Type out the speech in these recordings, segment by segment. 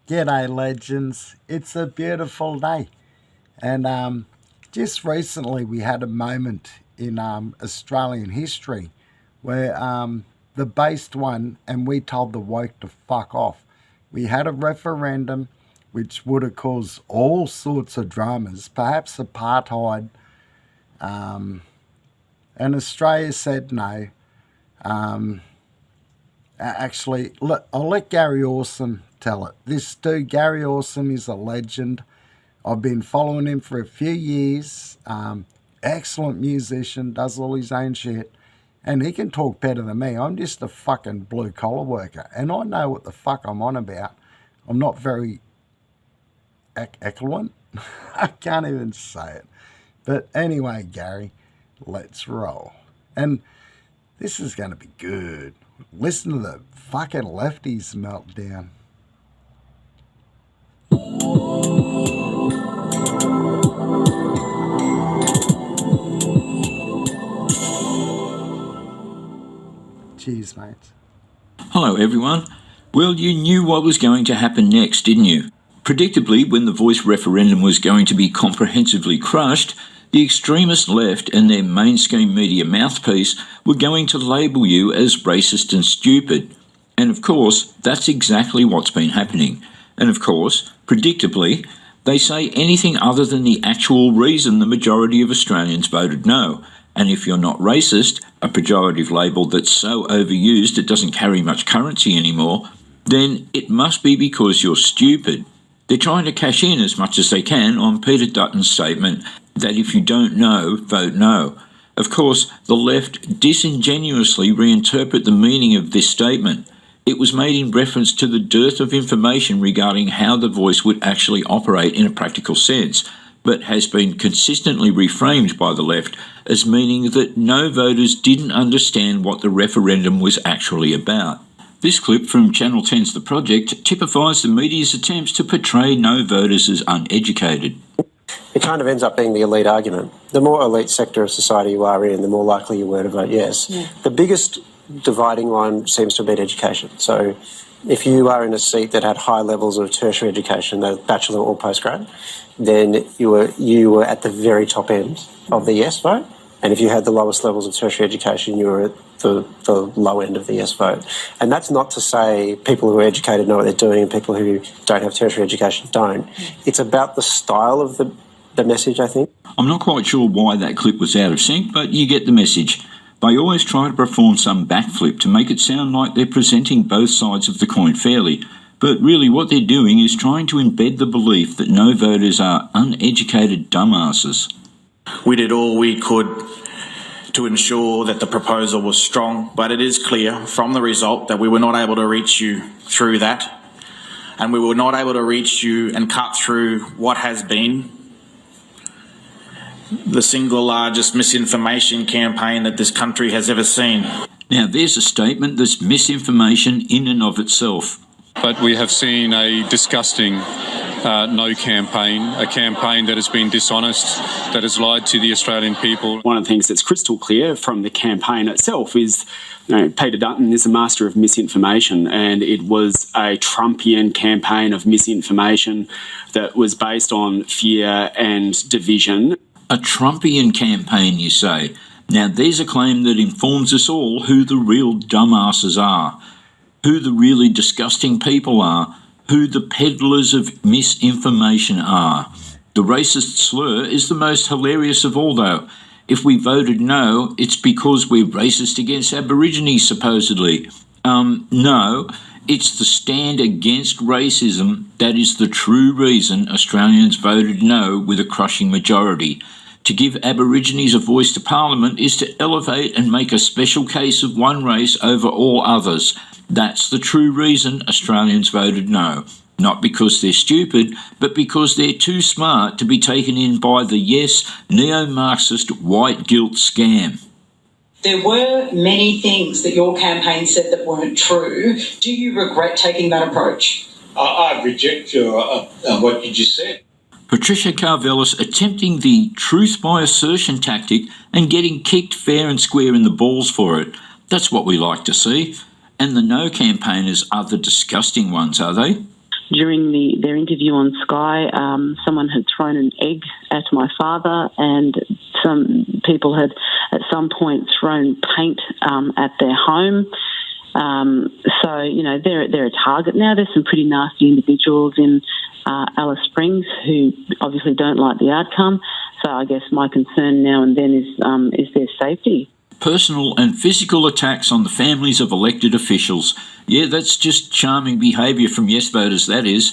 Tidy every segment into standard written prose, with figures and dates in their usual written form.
G'day, legends. It's a beautiful day. And just recently we had a moment in Australian history where the based won and we told the woke to fuck off. We had a referendum which would have caused all sorts of dramas, perhaps apartheid, and Australia said no. Actually, look, I'll let Gary Awesome tell it. This dude, Gary Awesome, is a legend. I've been following him for a few years. Excellent musician, does all his own shit. And he can talk better than me. I'm just a fucking blue-collar worker. And I know what the fuck I'm on about. I'm not very eloquent. I can't even say it. But anyway, Gary, let's roll. And this is going to be good. Listen to the fucking lefties melt down. Cheers, mates. Hello, everyone. Well, you knew what was going to happen next, didn't you? Predictably, when the voice referendum was going to be comprehensively crushed, the extremist left and their mainstream media mouthpiece were going to label you as racist and stupid. And of course, that's exactly what's been happening. And of course, predictably, they say anything other than the actual reason the majority of Australians voted no. And if you're not racist, a pejorative label that's so overused it doesn't carry much currency anymore, then it must be because you're stupid. They're trying to cash in as much as they can on Peter Dutton's statement that if you don't know, vote no. Of course, the left disingenuously reinterpret the meaning of this statement. It was made in reference to the dearth of information regarding how the voice would actually operate in a practical sense, but has been consistently reframed by the left as meaning that no voters didn't understand what the referendum was actually about. This clip from Channel 10's The Project typifies the media's attempts to portray no voters as uneducated. It kind of ends up being the elite argument. The more elite sector of society you are in, the more likely you were to vote yes. Yeah. The biggest dividing line seems to have been education. So if you are in a seat that had high levels of tertiary education, the bachelor or postgrad, then you were at the very top end of the yes vote. And if you had the lowest levels of tertiary education, you were at the low end of the yes vote. And that's not to say people who are educated know what they're doing and people who don't have tertiary education don't. It's about the style of the message, I think. I'm not quite sure why that clip was out of sync, but you get the message. They always try to perform some backflip to make it sound like they're presenting both sides of the coin fairly. But really what they're doing is trying to embed the belief that no voters are uneducated dumbasses. We did all we could to ensure that the proposal was strong, but it is clear from the result that we were not able to reach you through that, and we were not able to reach you and cut through what has been the single largest misinformation campaign that this country has ever seen. Now there's a statement that's misinformation in and of itself. But we have seen a disgusting no campaign, a campaign that has been dishonest, that has lied to the Australian people. One of the things that's crystal clear from the campaign itself is Peter Dutton is a master of misinformation, and it was a Trumpian campaign of misinformation that was based on fear and division. A Trumpian campaign, you say? Now there's a claim that informs us all who the real dumbasses are, who the really disgusting people are, who the peddlers of misinformation are. The racist slur is the most hilarious of all, though. If we voted no, it's because we're racist against Aborigines, supposedly. No, it's the stand against racism that is the true reason Australians voted no with a crushing majority. To give Aborigines a voice to Parliament is to elevate and make a special case of one race over all others. That's the true reason Australians voted no. Not because they're stupid, but because they're too smart to be taken in by the yes, neo-Marxist white guilt scam. There were many things that your campaign said that weren't true. Do you regret taking that approach? I reject what you just said. Patricia Karvelis attempting the truth by assertion tactic and getting kicked fair and square in the balls for it. That's what we like to see. And the no campaigners are the disgusting ones, are they? during their interview on Sky, someone had thrown an egg at my father, and some people had at some point thrown paint at their home. So, you know, they're a target now. There's some pretty nasty individuals in Alice Springs who obviously don't like the outcome. So I guess my concern now and then is their safety. Personal and physical attacks on the families of elected officials. Yeah, that's just charming behaviour from yes voters, that is.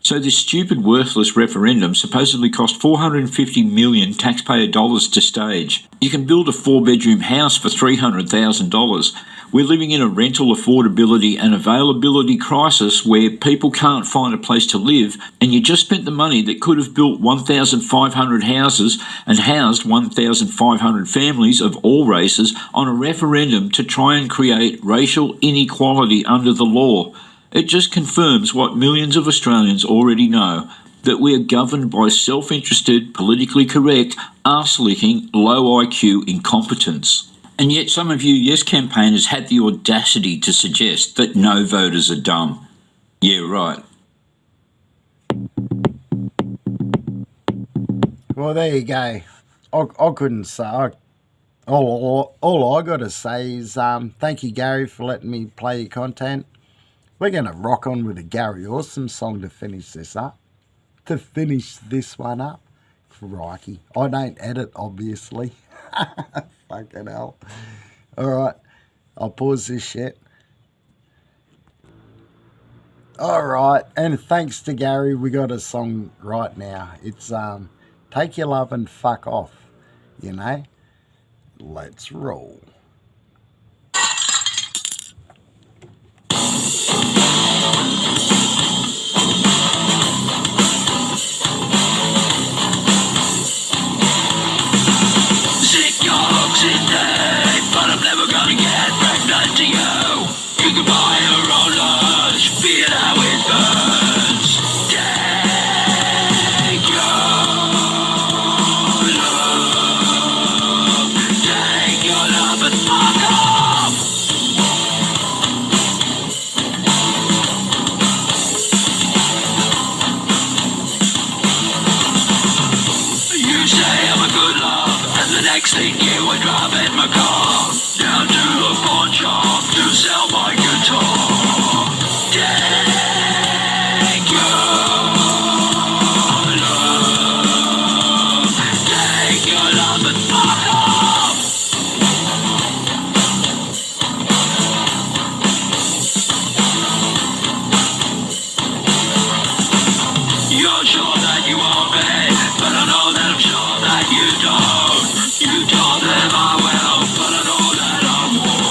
So this stupid, worthless referendum supposedly cost $450 million taxpayer dollars to stage. You can build a 4-bedroom house for $300,000. We're living in a rental affordability and availability crisis where people can't find a place to live, and you just spent the money that could have built 1,500 houses and housed 1,500 families of all races on a referendum to try and create racial inequality under the law. It just confirms what millions of Australians already know, that we are governed by self-interested, politically correct, arse-licking, low IQ incompetence. And yet some of you Yes campaigners had the audacity to suggest that no voters are dumb. Yeah, right. Well, there you go. I couldn't say. All I got to say is thank you, Gary, for letting me play your content. We're going to rock on with a Gary Awesome song to finish this up. To finish this one up. Crikey. I don't edit, obviously. Fucking hell. Alright. I'll pause this shit. Alright. And thanks to Gary, we got a song right now. It's Take Your Love and Fuck Off. You know? Let's roll. But I'm never gonna get pregnant to you. You can buy your own lunch, feel how it burns. Take your love and fuck off. You say I'm a good love, and the next thing you are driving my car down to the pawn shop to sell my guitar. Take your love and fuck off. You're sure that you want me, but I know that I'm sure that you don't. You told them I will, but I know that I won't.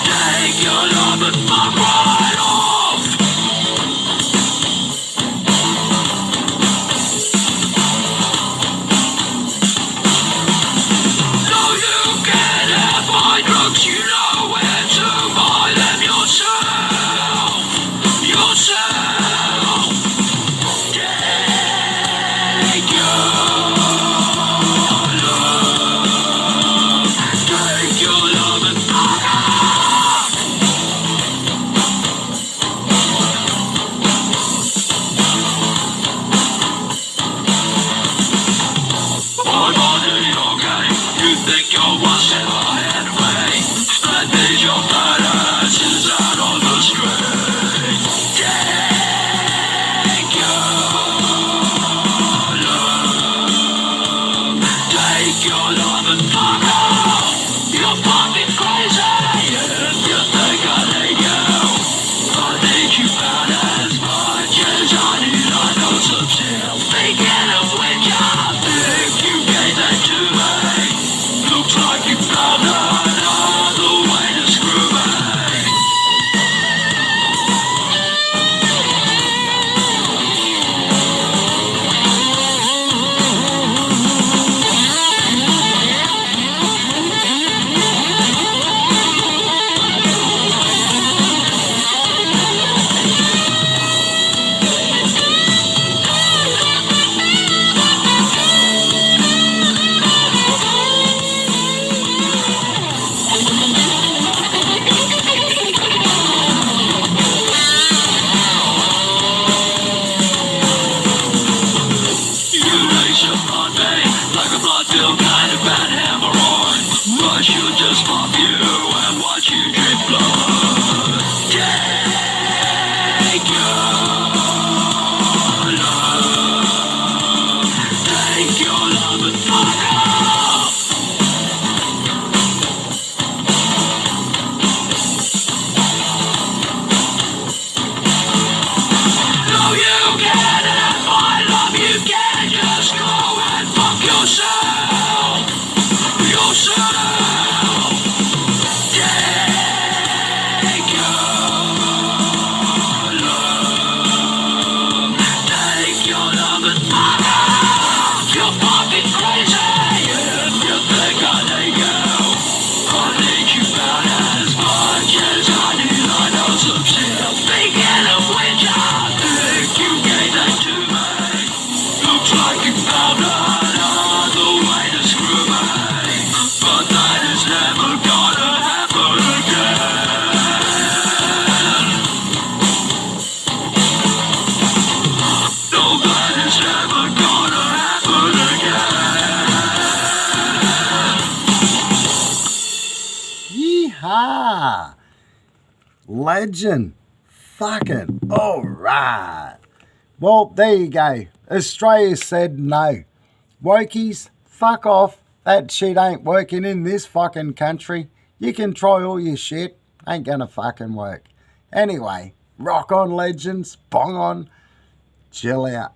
Take your love and fuck right off. No, you can't have my drugs, you know where to buy them yourself. Yourself. Take your love and fuck off. I'm under your game. You think you're one step ahead of me. That means your fat ass is out on the street. Take your love and fuck off. You're fucking crazy. You think I need you. I need you about as much as I need a dose of steel. Thinking of which I think you gave that to me. Looks like you found another way to screw me. Ha! Legend. Fucking alright. Well, there you go. Australia said no. Wokies, fuck off. That shit ain't working in this fucking country. You can try all your shit. Ain't gonna fucking work. Anyway, rock on, legends. Bong on. Chill out.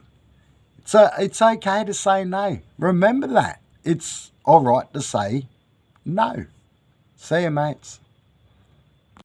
It's okay to say no. Remember that. It's alright to say no. See you, mates.